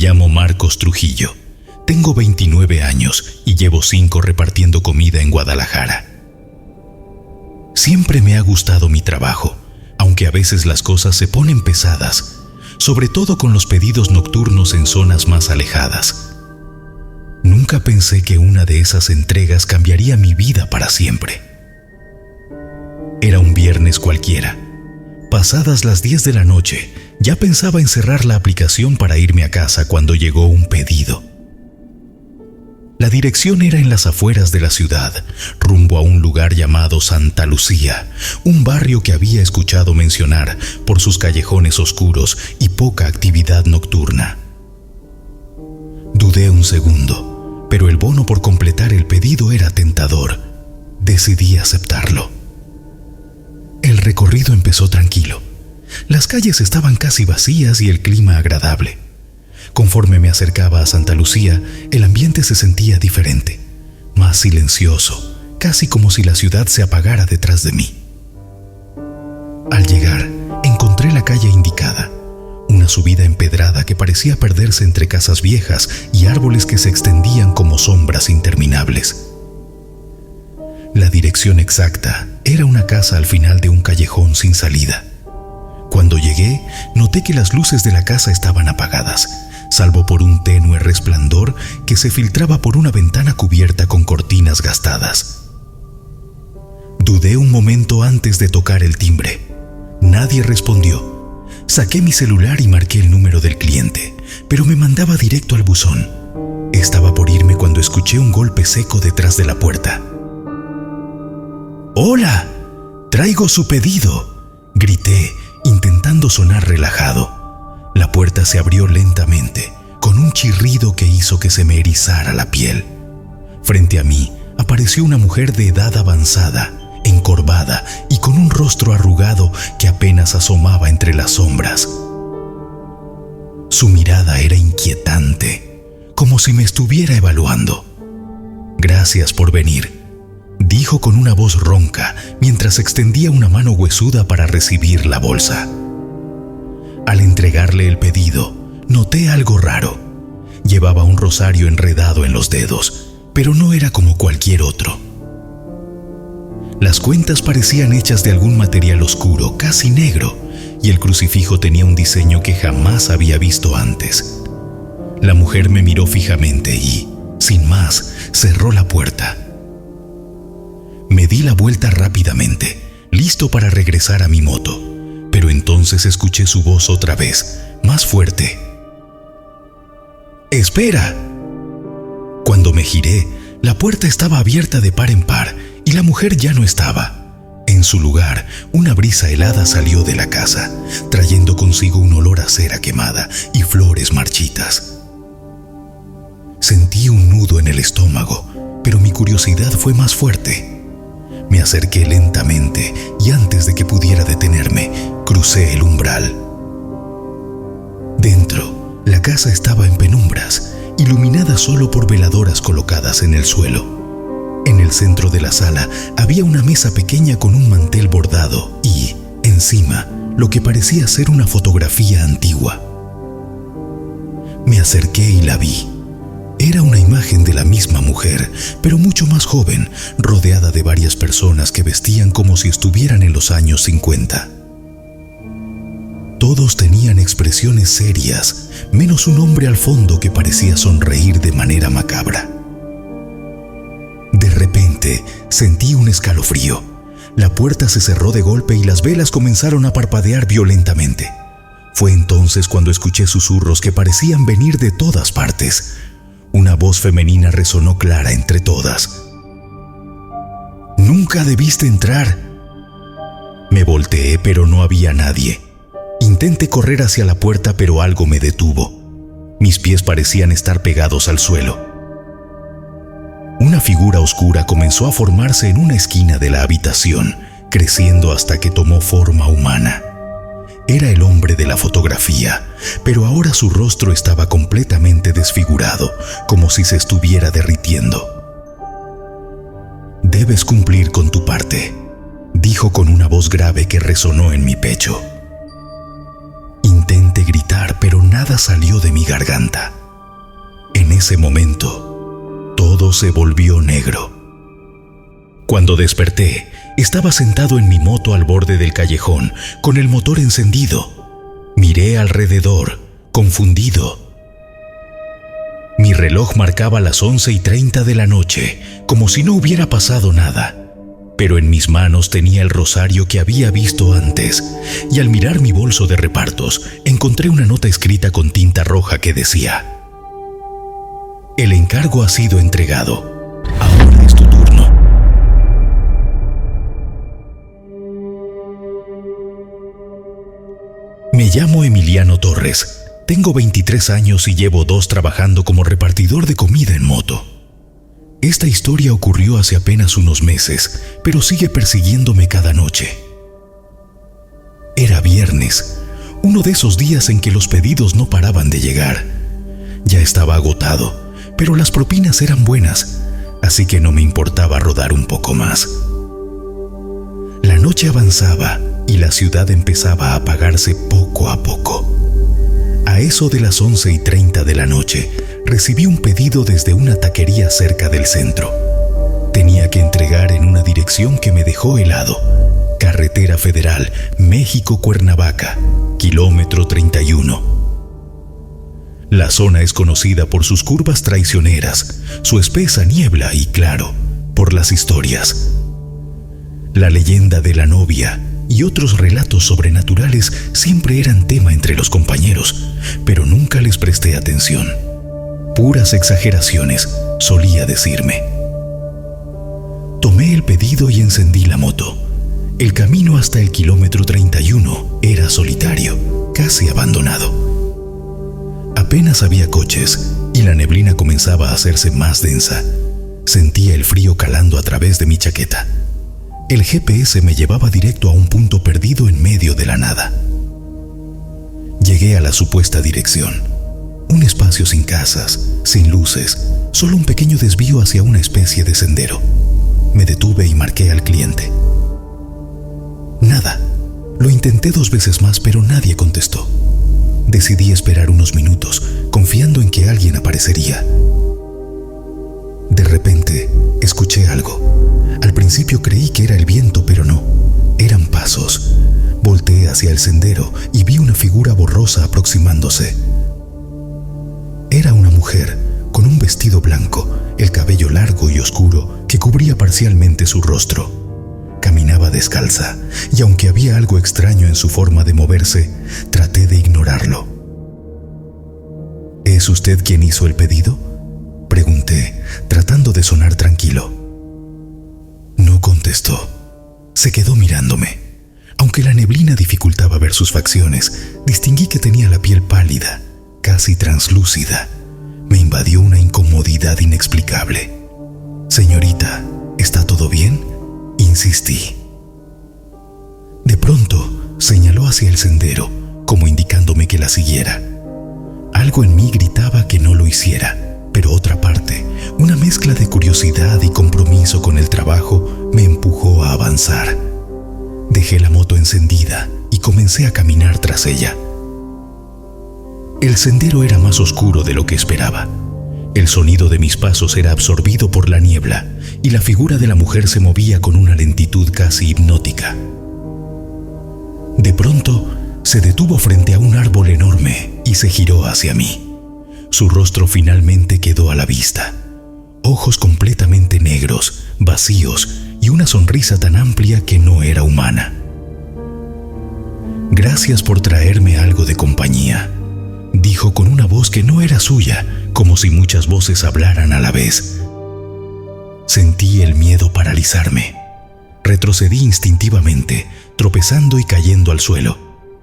llamo Marcos Trujillo. Tengo 29 años y llevo 5 repartiendo comida en Guadalajara. Siempre me ha gustado mi trabajo, aunque a veces las cosas se ponen pesadas, sobre todo con los pedidos nocturnos en zonas más alejadas. Nunca pensé que una de esas entregas cambiaría mi vida para siempre. Era un viernes cualquiera. Pasadas las 10 de la noche, ya pensaba en cerrar la aplicación para irme a casa cuando llegó un pedido. La dirección era en las afueras de la ciudad, rumbo a un lugar llamado Santa Lucía, un barrio que había escuchado mencionar por sus callejones oscuros y poca actividad nocturna. Dudé un segundo, pero el bono por completar el pedido era tentador. Decidí aceptarlo. El recorrido empezó tranquilo. Las calles estaban casi vacías y el clima agradable. Conforme me acercaba a Santa Lucía, el ambiente se sentía diferente, más silencioso, casi como si la ciudad se apagara detrás de mí. Al llegar, encontré la calle indicada, una subida empedrada que parecía perderse entre casas viejas y árboles que se extendían como sombras interminables. La dirección exacta era una casa al final de un callejón sin salida. Cuando llegué, noté que las luces de la casa estaban apagadas, salvo por un tenue resplandor que se filtraba por una ventana cubierta con cortinas gastadas. Dudé un momento antes de tocar el timbre. Nadie respondió. Saqué mi celular y marqué el número del cliente, pero me mandaba directo al buzón. Estaba por irme cuando escuché un golpe seco detrás de la puerta. ¡Hola! ¡Traigo su pedido!, grité, intentando sonar relajado. La puerta se abrió lentamente, con un chirrido que hizo que se me erizara la piel. Frente a mí apareció una mujer de edad avanzada, encorvada y con un rostro arrugado que apenas asomaba entre las sombras. Su mirada era inquietante, como si me estuviera evaluando. «Gracias por venir», dijo con una voz ronca mientras extendía una mano huesuda para recibir la bolsa. Al entregarle el pedido, noté algo raro. Llevaba un rosario enredado en los dedos, pero no era como cualquier otro. Las cuentas parecían hechas de algún material oscuro, casi negro, y el crucifijo tenía un diseño que jamás había visto antes. La mujer me miró fijamente y, sin más, cerró la puerta. Me di la vuelta rápidamente, listo para regresar a mi moto, pero entonces escuché su voz otra vez, más fuerte. ¡Espera! Cuando me giré, la puerta estaba abierta de par en par y la mujer ya no estaba. En su lugar, una brisa helada salió de la casa, trayendo consigo un olor a cera quemada y flores marchitas. Sentí un nudo en el estómago, pero mi curiosidad fue más fuerte. Me acerqué lentamente y antes de que pudiera detenerme, crucé el umbral. Dentro, la casa estaba en penumbras, iluminada solo por veladoras colocadas en el suelo. En el centro de la sala había una mesa pequeña con un mantel bordado y, encima, lo que parecía ser una fotografía antigua. Me acerqué y la vi. Era una imagen de la misma mujer, pero mucho más joven, rodeada de varias personas que vestían como si estuvieran en los años 50. Todos tenían expresiones serias, menos un hombre al fondo que parecía sonreír de manera macabra. De repente, sentí un escalofrío. La puerta se cerró de golpe y las velas comenzaron a parpadear violentamente. Fue entonces cuando escuché susurros que parecían venir de todas partes. Una voz femenina resonó clara entre todas. «¡Nunca debiste entrar!». Me volteé, pero no había nadie. Intenté correr hacia la puerta, pero algo me detuvo. Mis pies parecían estar pegados al suelo. Una figura oscura comenzó a formarse en una esquina de la habitación, creciendo hasta que tomó forma humana. Era el hombre de la fotografía, pero ahora su rostro estaba completamente desfigurado, como si se estuviera derritiendo. «Debes cumplir con tu parte», dijo con una voz grave que resonó en mi pecho. Intenté gritar, pero nada nada salió de mi garganta. En ese momento, todo se volvió negro. Cuando desperté, estaba sentado en mi moto al borde del callejón, con el motor encendido. Miré alrededor, confundido. Mi reloj marcaba las 11:30 de la noche, como si no hubiera pasado nada. Pero en mis manos tenía el rosario que había visto antes, y al mirar mi bolso de repartos, encontré una nota escrita con tinta roja que decía: el encargo ha sido entregado. Ahora es tu turno. Me llamo Emiliano Torres. Tengo 23 años y llevo 2 trabajando como repartidor de comida en moto. Esta historia ocurrió hace apenas unos meses, pero sigue persiguiéndome cada noche. Era viernes, uno de esos días en que los pedidos no paraban de llegar. Ya estaba agotado, pero las propinas eran buenas, así que no me importaba rodar un poco más. La noche avanzaba y la ciudad empezaba a apagarse poco a poco. A eso de las 11:30 de la noche, recibí un pedido desde una taquería cerca del centro. Tenía que entregar en una dirección que me dejó helado. Carretera Federal, México-Cuernavaca, kilómetro 31. La zona es conocida por sus curvas traicioneras, su espesa niebla y, claro, por las historias. La leyenda de la novia y otros relatos sobrenaturales siempre eran tema entre los compañeros, pero nunca les presté atención. Puras exageraciones, solía decirme. Tomé el pedido y encendí la moto. El camino hasta el kilómetro 31 era solitario, casi abandonado. Apenas había coches y la neblina comenzaba a hacerse más densa. Sentía el frío calando a través de mi chaqueta. El GPS me llevaba directo a un punto perdido en medio de la nada. Llegué a la supuesta dirección. Un espacio sin casas, sin luces, solo un pequeño desvío hacia una especie de sendero. Me detuve y marqué al cliente. Nada. Lo intenté 2 veces más, pero nadie contestó. Decidí esperar unos minutos, confiando en que alguien aparecería. De repente, escuché algo. Al principio creí que era el viento, pero no. Eran pasos. Volteé hacia el sendero y vi una figura borrosa aproximándose. Era una mujer, con un vestido blanco, el cabello largo y oscuro que cubría parcialmente su rostro. Caminaba descalza, y aunque había algo extraño en su forma de moverse, traté de ignorarlo. ¿Es usted quien hizo el pedido?, pregunté, tratando de sonar tranquilo. No contestó. Se quedó mirándome. Aunque la neblina dificultaba ver sus facciones, distinguí que tenía la piel pálida, casi translúcida. Me invadió una incomodidad inexplicable. Señorita, ¿está todo bien?, insistí. De pronto, señaló hacia el sendero, como indicándome que la siguiera. Algo en mí gritaba que no lo hiciera, pero otra parte, una mezcla de curiosidad y compromiso con el trabajo, me empujó a avanzar. Dejé la moto encendida y comencé a caminar tras ella. El sendero era más oscuro de lo que esperaba. El sonido de mis pasos era absorbido por la niebla y la figura de la mujer se movía con una lentitud casi hipnótica. De pronto, se detuvo frente a un árbol enorme y se giró hacia mí. Su rostro finalmente quedó a la vista. Ojos completamente negros, vacíos y una sonrisa tan amplia que no era humana. Gracias por traerme algo de compañía, dijo con una voz que no era suya, como si muchas voces hablaran a la vez. Sentí el miedo paralizarme. Retrocedí instintivamente, tropezando y cayendo al suelo.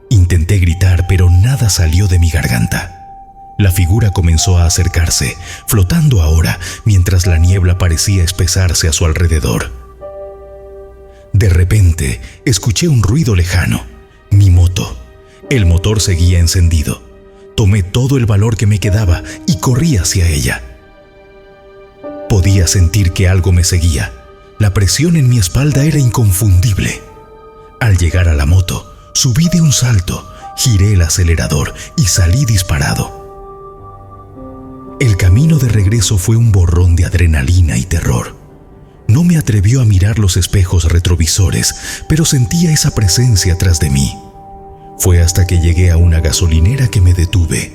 Intenté gritar, pero nada salió de mi garganta. La figura comenzó a acercarse, flotando ahora, mientras la niebla parecía espesarse a su alrededor. De repente, escuché un ruido lejano. Mi moto. El motor seguía encendido. Tomé todo el valor que me quedaba y corrí hacia ella. Podía sentir que algo me seguía. La presión en mi espalda era inconfundible. Al llegar a la moto, subí de un salto, Giré el acelerador y salí disparado. El camino de regreso fue un borrón de adrenalina y terror. No me atrevió a mirar los espejos retrovisores, pero sentía esa presencia tras de mí. Fue hasta que llegué a una gasolinera que me detuve.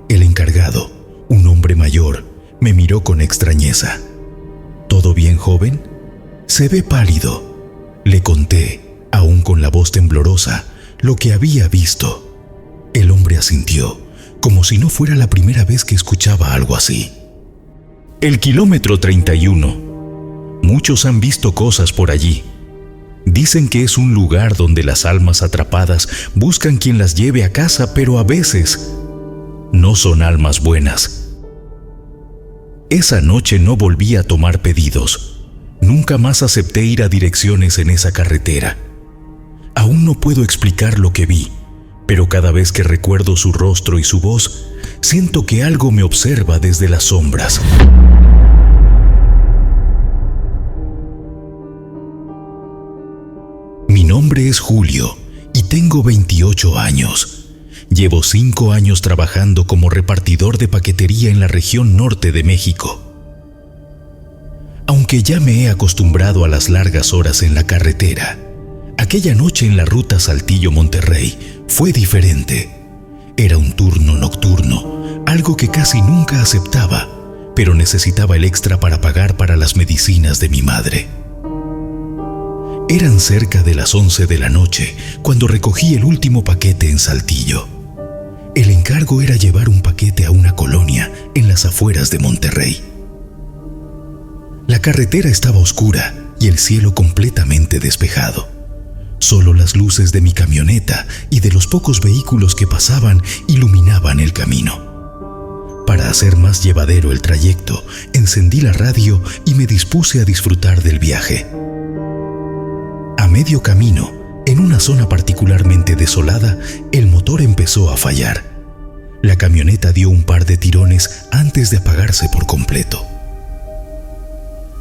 El encargado, un hombre mayor, me miró con extrañeza. ¿Todo bien, joven? Se ve pálido. Le conté, aún con la voz temblorosa, lo que había visto. El hombre asintió, como si no fuera la primera vez que escuchaba algo así. El kilómetro 31. Muchos han visto cosas por allí. Dicen que es un lugar donde las almas atrapadas buscan quien las lleve a casa, pero a veces no son almas buenas. Esa noche no volví a tomar pedidos. Nunca más acepté ir a direcciones en esa carretera. Aún no puedo explicar lo que vi, pero cada vez que recuerdo su rostro y su voz, siento que algo me observa desde las sombras. Mi nombre es Julio y tengo 28 años. Llevo 5 años trabajando como repartidor de paquetería en la región norte de México. Aunque ya me he acostumbrado a las largas horas en la carretera, aquella noche en la ruta Saltillo-Monterrey fue diferente. Era un turno nocturno, algo que casi nunca aceptaba, pero necesitaba el extra para pagar para las medicinas de mi madre. Eran cerca de las 11 de la noche cuando recogí el último paquete en Saltillo. El encargo era llevar un paquete a una colonia en las afueras de Monterrey. La carretera estaba oscura y el cielo completamente despejado. Solo las luces de mi camioneta y de los pocos vehículos que pasaban iluminaban el camino. Para hacer más llevadero el trayecto, encendí la radio y me dispuse a disfrutar del viaje. A medio camino, en una zona particularmente desolada, el motor empezó a fallar. La camioneta dio un par de tirones antes de apagarse por completo.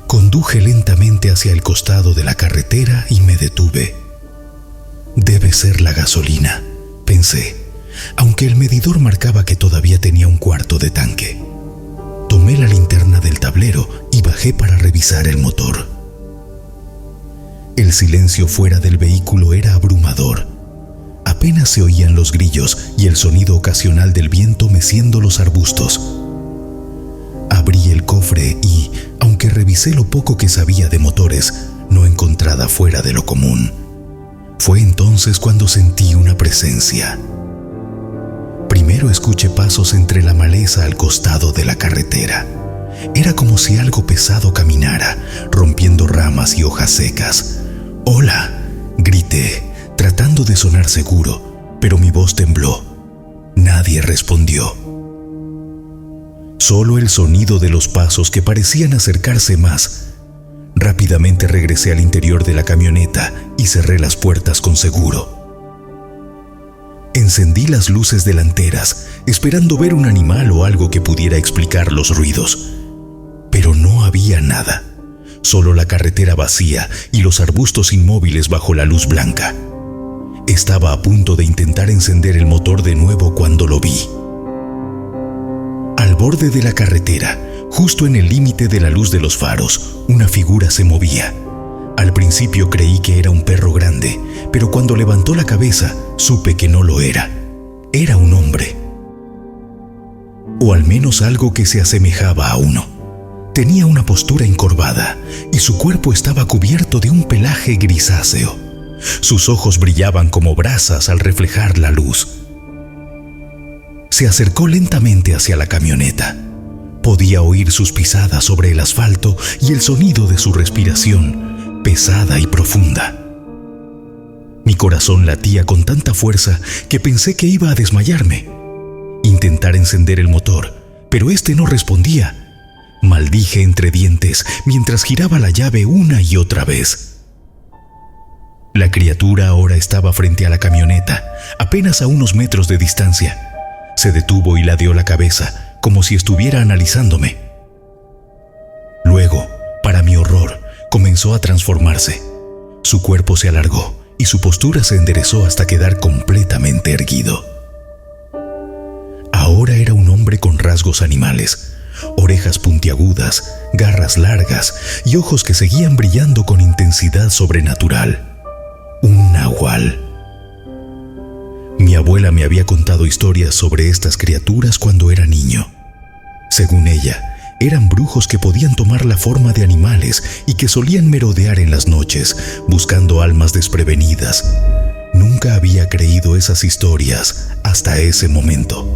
Conduje lentamente hacia el costado de la carretera y me detuve. Debe ser la gasolina, pensé, aunque el medidor marcaba que todavía tenía un cuarto de tanque. Tomé la linterna del tablero y bajé para revisar el motor. El silencio fuera del vehículo era abrumador. Apenas se oían los grillos y el sonido ocasional del viento meciendo los arbustos. Abrí el cofre y, aunque revisé lo poco que sabía de motores, no encontré nada fuera de lo común. Fue entonces cuando sentí una presencia. Primero escuché pasos entre la maleza al costado de la carretera. Era como si algo pesado caminara, rompiendo ramas y hojas secas. «¡Hola!», grité, tratando de sonar seguro, pero mi voz tembló. Nadie respondió. Solo el sonido de los pasos que parecían acercarse más. Rápidamente regresé al interior de la camioneta y cerré las puertas con seguro. Encendí las luces delanteras, esperando ver un animal o algo que pudiera explicar los ruidos. Pero no había nada. Solo la carretera vacía y los arbustos inmóviles bajo la luz blanca. Estaba a punto de intentar encender el motor de nuevo cuando lo vi. Al borde de la carretera, justo en el límite de la luz de los faros, una figura se movía. Al principio creí que era un perro grande, pero cuando levantó la cabeza, supe que no lo era. Era un hombre. O al menos algo que se asemejaba a uno. Tenía una postura encorvada y su cuerpo estaba cubierto de un pelaje grisáceo. Sus ojos brillaban como brasas al reflejar la luz. Se acercó lentamente hacia la camioneta. Podía oír sus pisadas sobre el asfalto y el sonido de su respiración, pesada y profunda. Mi corazón latía con tanta fuerza que pensé que iba a desmayarme. Intentar encender el motor, pero este no respondía. Maldije entre dientes mientras giraba la llave una y otra vez. La criatura ahora estaba frente a la camioneta, apenas a unos metros de distancia. Se detuvo y ladeó la cabeza, como si estuviera analizándome. Luego, para mi horror, comenzó a transformarse. Su cuerpo se alargó y su postura se enderezó hasta quedar completamente erguido. Ahora era un hombre con rasgos animales, orejas puntiagudas, garras largas y ojos que seguían brillando con intensidad sobrenatural. Un nahual. Mi abuela me había contado historias sobre estas criaturas cuando era niño. Según ella, eran brujos que podían tomar la forma de animales y que solían merodear en las noches, buscando almas desprevenidas. Nunca había creído esas historias hasta ese momento.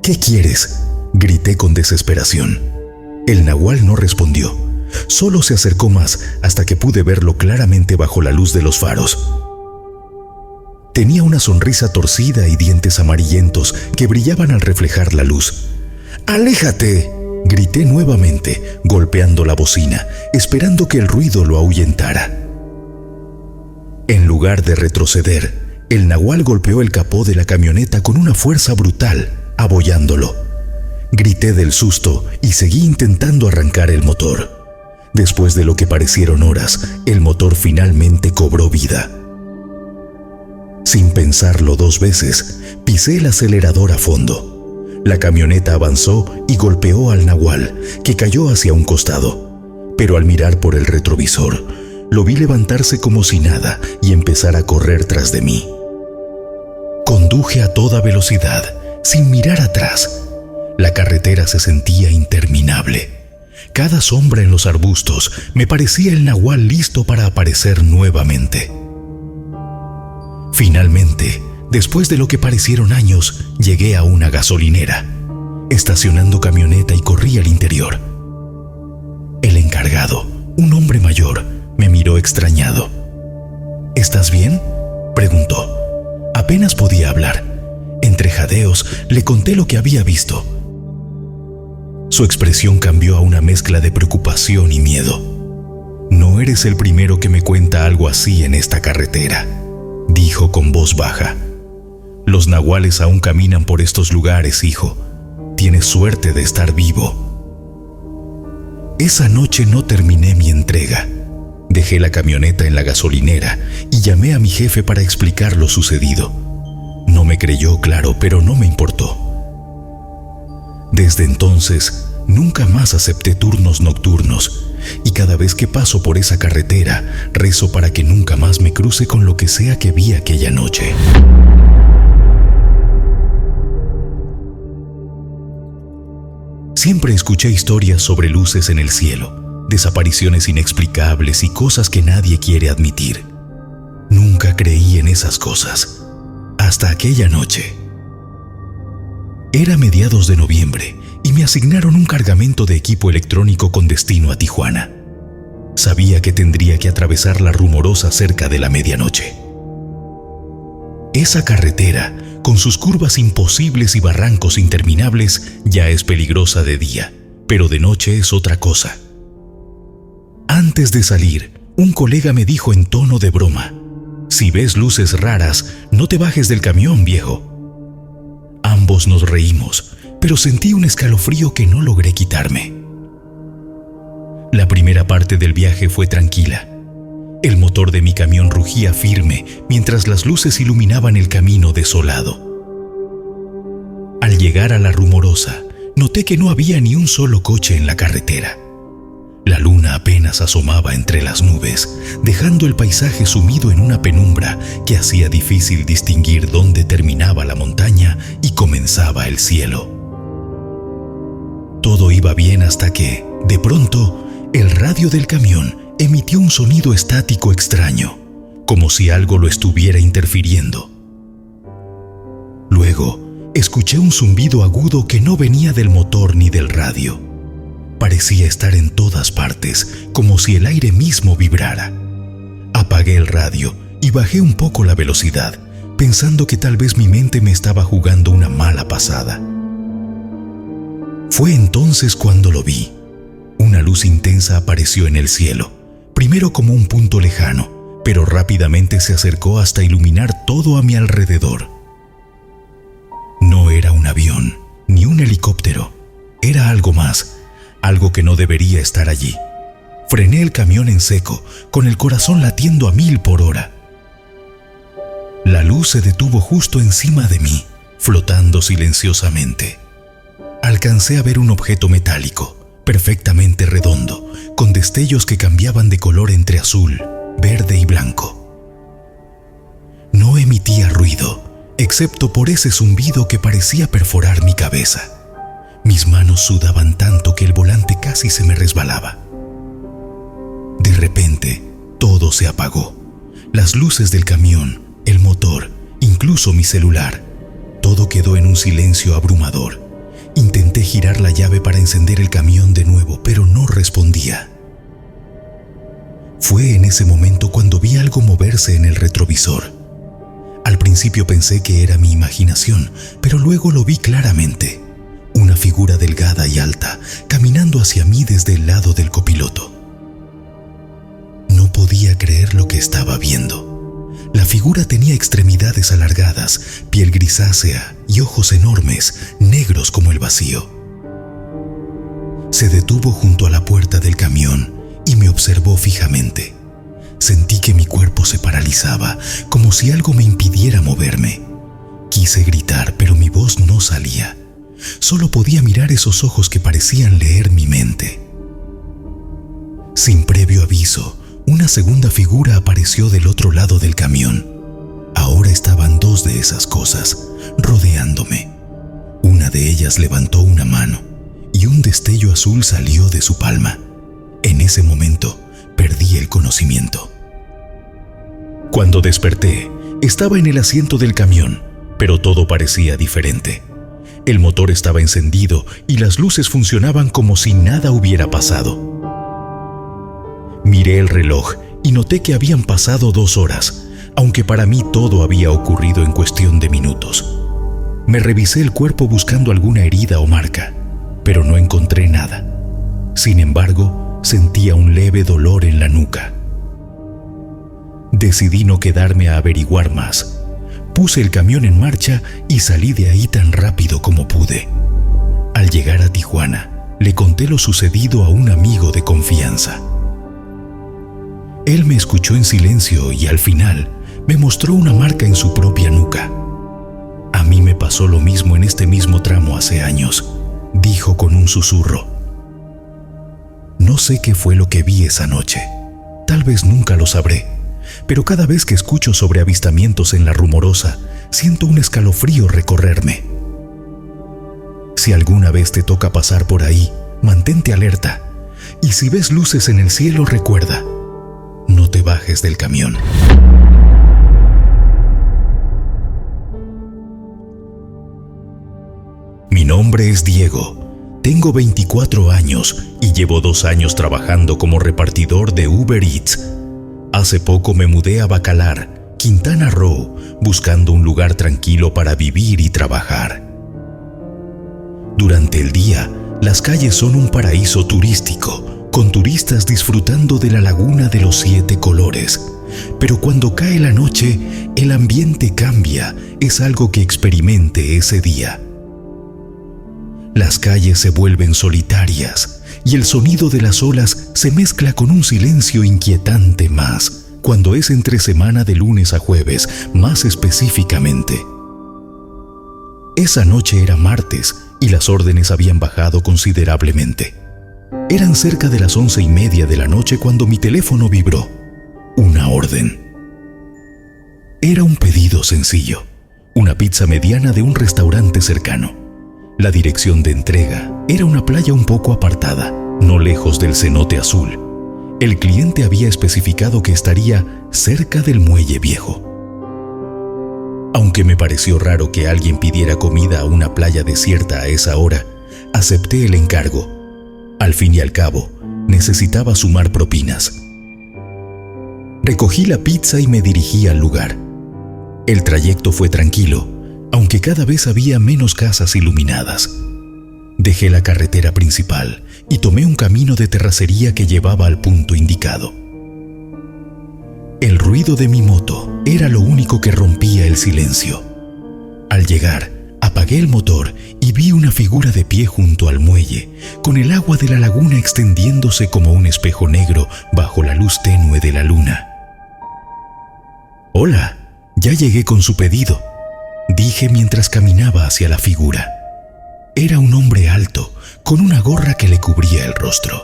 ¿Qué quieres?, grité con desesperación. El nahual no respondió. Solo se acercó más hasta que pude verlo claramente bajo la luz de los faros. Tenía una sonrisa torcida y dientes amarillentos que brillaban al reflejar la luz. ¡Aléjate!, grité nuevamente, golpeando la bocina, esperando que el ruido lo ahuyentara. En lugar de retroceder, el nahual golpeó el capó de la camioneta con una fuerza brutal, abollándolo. Grité del susto y seguí intentando arrancar el motor. Después de lo que parecieron horas, el motor finalmente cobró vida. Sin pensarlo 2 veces, pisé el acelerador a fondo. La camioneta avanzó y golpeó al nahual, que cayó hacia un costado. Pero al mirar por el retrovisor, lo vi levantarse como si nada y empezar a correr tras de mí. Conduje a toda velocidad, sin mirar atrás. La carretera se sentía interminable. Cada sombra en los arbustos me parecía el nahual listo para aparecer nuevamente. Finalmente, después de lo que parecieron años, llegué a una gasolinera. Estacionando camioneta y corrí al interior. El encargado, un hombre mayor, me miró extrañado. ¿Estás bien?, preguntó. Apenas podía hablar. Entre jadeos, le conté lo que había visto. Su expresión cambió a una mezcla de preocupación y miedo. No eres el primero que me cuenta algo así en esta carretera, dijo con voz baja. Los nahuales aún caminan por estos lugares, hijo. Tienes suerte de estar vivo. Esa noche no terminé mi entrega. Dejé la camioneta en la gasolinera y llamé a mi jefe para explicar lo sucedido. No me creyó, claro, pero no me importó. Desde entonces, nunca más acepté turnos nocturnos, y cada vez que paso por esa carretera, rezo para que nunca más me cruce con lo que sea que vi aquella noche. Siempre escuché historias sobre luces en el cielo, desapariciones inexplicables y cosas que nadie quiere admitir. Nunca creí en esas cosas, hasta aquella noche. Era mediados de noviembre y me asignaron un cargamento de equipo electrónico con destino a Tijuana. Sabía que tendría que atravesar la Rumorosa cerca de la medianoche. Esa carretera, con sus curvas imposibles y barrancos interminables, ya es peligrosa de día, pero de noche es otra cosa. Antes de salir, un colega me dijo en tono de broma: «Si ves luces raras, no te bajes del camión, viejo». Ambos nos reímos, pero sentí un escalofrío que no logré quitarme. La primera parte del viaje fue tranquila. El motor de mi camión rugía firme mientras las luces iluminaban el camino desolado. Al llegar a la Rumorosa, noté que no había ni un solo coche en la carretera. La luna apenas asomaba entre las nubes, dejando el paisaje sumido en una penumbra que hacía difícil distinguir dónde terminaba la montaña y comenzaba el cielo. Todo iba bien hasta que, de pronto, el radio del camión emitió un sonido estático extraño, como si algo lo estuviera interfiriendo. Luego, escuché un zumbido agudo que no venía del motor ni del radio. Parecía estar en todas partes, como si el aire mismo vibrara. Apagué el radio y bajé un poco la velocidad, pensando que tal vez mi mente me estaba jugando una mala pasada. Fue entonces cuando lo vi. Una luz intensa apareció en el cielo, primero como un punto lejano, pero rápidamente se acercó hasta iluminar todo a mi alrededor. No era un avión, ni un helicóptero, era algo más. Algo que no debería estar allí. Frené el camión en seco, con el corazón latiendo a 1000 por hora. La luz se detuvo justo encima de mí, flotando silenciosamente. Alcancé a ver un objeto metálico, perfectamente redondo, con destellos que cambiaban de color entre azul, verde y blanco. No emitía ruido, excepto por ese zumbido que parecía perforar mi cabeza. Mis manos sudaban tanto que el volante casi se me resbalaba. De repente, todo se apagó. Las luces del camión, el motor, incluso mi celular. Todo quedó en un silencio abrumador. Intenté girar la llave para encender el camión de nuevo, pero no respondía. Fue en ese momento cuando vi algo moverse en el retrovisor. Al principio pensé que era mi imaginación, pero luego lo vi claramente. Una figura delgada y alta, caminando hacia mí desde el lado del copiloto. No podía creer lo que estaba viendo. La figura tenía extremidades alargadas, piel grisácea y ojos enormes, negros como el vacío. Se detuvo junto a la puerta del camión y me observó fijamente. Sentí que mi cuerpo se paralizaba, como si algo me impidiera moverme. Quise gritar, pero mi voz no salía. Solo podía mirar esos ojos que parecían leer mi mente. Sin previo aviso, una segunda figura apareció del otro lado del camión. Ahora estaban 2 de esas cosas, rodeándome. Una de ellas levantó una mano, y un destello azul salió de su palma. En ese momento, perdí el conocimiento. Cuando desperté, estaba en el asiento del camión, pero todo parecía diferente. El motor estaba encendido y las luces funcionaban como si nada hubiera pasado. Miré el reloj y noté que habían pasado 2 horas, aunque para mí todo había ocurrido en cuestión de minutos. Me revisé el cuerpo buscando alguna herida o marca, pero no encontré nada. Sin embargo, sentía un leve dolor en la nuca. Decidí no quedarme a averiguar más. Puse el camión en marcha y salí de ahí tan rápido como pude. Al llegar a Tijuana, le conté lo sucedido a un amigo de confianza. Él me escuchó en silencio y al final me mostró una marca en su propia nuca. A mí me pasó lo mismo en este mismo tramo hace años, dijo con un susurro. No sé qué fue lo que vi esa noche. Tal vez nunca lo sabré, pero cada vez que escucho sobre avistamientos en La Rumorosa, siento un escalofrío recorrerme. Si alguna vez te toca pasar por ahí, mantente alerta. Y si ves luces en el cielo, recuerda, no te bajes del camión. Mi nombre es Diego. Tengo 24 años y llevo 2 años trabajando como repartidor de Uber Eats. Hace poco me mudé a Bacalar, Quintana Roo, buscando un lugar tranquilo para vivir y trabajar. Durante el día, las calles son un paraíso turístico, con turistas disfrutando de la laguna de los 7 colores. Pero cuando cae la noche, el ambiente cambia, es algo que experimente ese día. Las calles se vuelven solitarias y el sonido de las olas se mezcla con un silencio inquietante más, cuando es entre semana de lunes a jueves, más específicamente. Esa noche era martes y las órdenes habían bajado considerablemente. Eran cerca de las 11:30 de la noche cuando mi teléfono vibró. Una orden. Era un pedido sencillo, una pizza mediana de un restaurante cercano. La dirección de entrega era una playa un poco apartada, no lejos del cenote azul. El cliente había especificado que estaría cerca del muelle viejo. Aunque me pareció raro que alguien pidiera comida a una playa desierta a esa hora, acepté el encargo. Al fin y al cabo, necesitaba sumar propinas. Recogí la pizza y me dirigí al lugar. El trayecto fue tranquilo, aunque cada vez había menos casas iluminadas. Dejé la carretera principal y tomé un camino de terracería que llevaba al punto indicado. El ruido de mi moto era lo único que rompía el silencio. Al llegar, Apagué el motor y vi una figura de pie junto al muelle, con el agua de la laguna extendiéndose como un espejo negro bajo la luz tenue de la luna. «Hola, ya llegué con su pedido», dije mientras caminaba hacia la figura. Era un hombre alto, con una gorra que le cubría el rostro.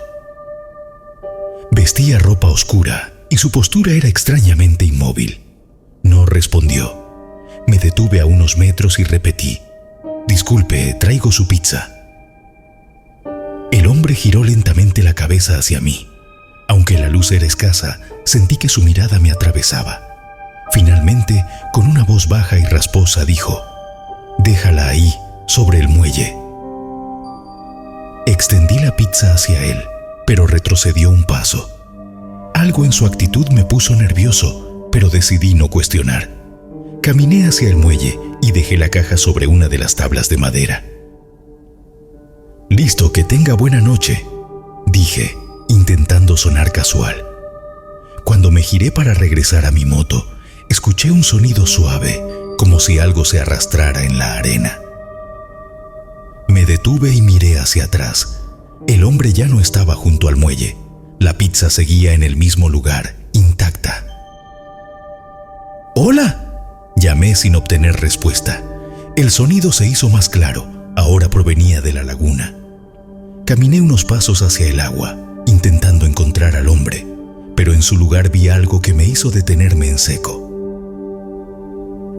Vestía ropa oscura y su postura era extrañamente inmóvil. No respondió. Me detuve a unos metros y repetí: «Disculpe, traigo su pizza». El hombre giró lentamente la cabeza hacia mí. Aunque la luz era escasa, sentí que su mirada me atravesaba. Finalmente, con una voz baja y rasposa, dijo: «Déjala ahí, sobre el muelle». Extendí la pizza hacia él, pero retrocedió un paso. Algo en su actitud me puso nervioso, pero decidí no cuestionar. Caminé hacia el muelle y dejé la caja sobre una de las tablas de madera. «Listo, que tenga buena noche», dije, intentando sonar casual. Cuando me giré para regresar a mi moto, escuché un sonido suave, como si algo se arrastrara en la arena. Me detuve y miré hacia atrás. El hombre ya no estaba junto al muelle. La pizza seguía en el mismo lugar, intacta. «¡Hola!», llamé sin obtener respuesta. El sonido se hizo más claro. Ahora provenía de la laguna. Caminé unos pasos hacia el agua, intentando encontrar al hombre, pero en su lugar vi algo que me hizo detenerme en seco.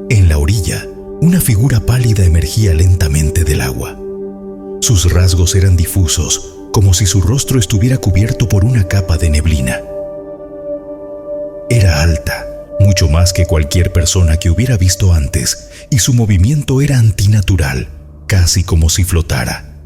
En la orilla, una figura pálida emergía lentamente del agua. Sus rasgos eran difusos, como si su rostro estuviera cubierto por una capa de neblina. Era alta, mucho más que cualquier persona que hubiera visto antes, y su movimiento era antinatural, casi como si flotara.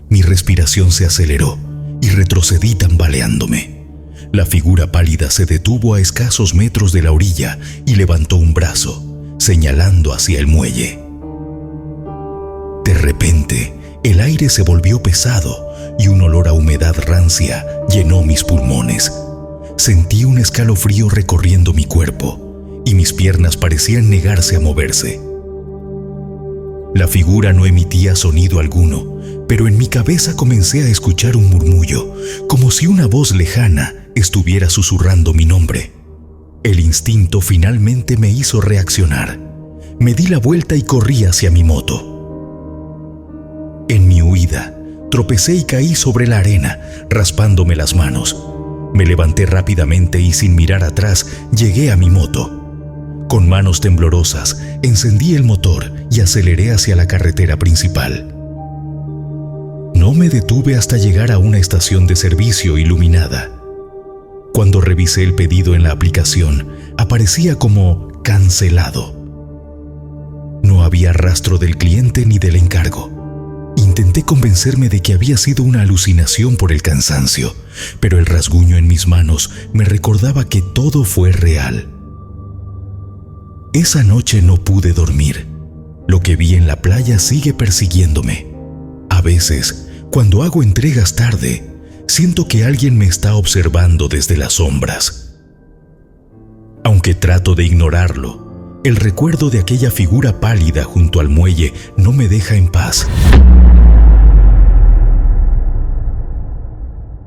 Mi respiración se aceleró y retrocedí tambaleándome. La figura pálida se detuvo a escasos metros de la orilla y levantó un brazo, señalando hacia el muelle. De repente, el aire se volvió pesado y un olor a humedad rancia llenó mis pulmones. Sentí un escalofrío recorriendo mi cuerpo y mis piernas parecían negarse a moverse. La figura no emitía sonido alguno, pero en mi cabeza comencé a escuchar un murmullo, como si una voz lejana estuviera susurrando mi nombre. El instinto finalmente me hizo reaccionar. Me di la vuelta y corrí hacia mi moto. En mi huida, tropecé y caí sobre la arena, raspándome las manos. Me levanté rápidamente y sin mirar atrás llegué a mi moto. Con manos temblorosas, encendí el motor y aceleré hacia la carretera principal. No me detuve hasta llegar a una estación de servicio iluminada. Cuando revisé el pedido en la aplicación, aparecía como cancelado. No había rastro del cliente ni del encargo. Intenté convencerme de que había sido una alucinación por el cansancio, pero el rasguño en mis manos me recordaba que todo fue real. Esa noche no pude dormir. Lo que vi en la playa sigue persiguiéndome. A veces, cuando hago entregas tarde, siento que alguien me está observando desde las sombras. Aunque trato de ignorarlo, el recuerdo de aquella figura pálida junto al muelle no me deja en paz.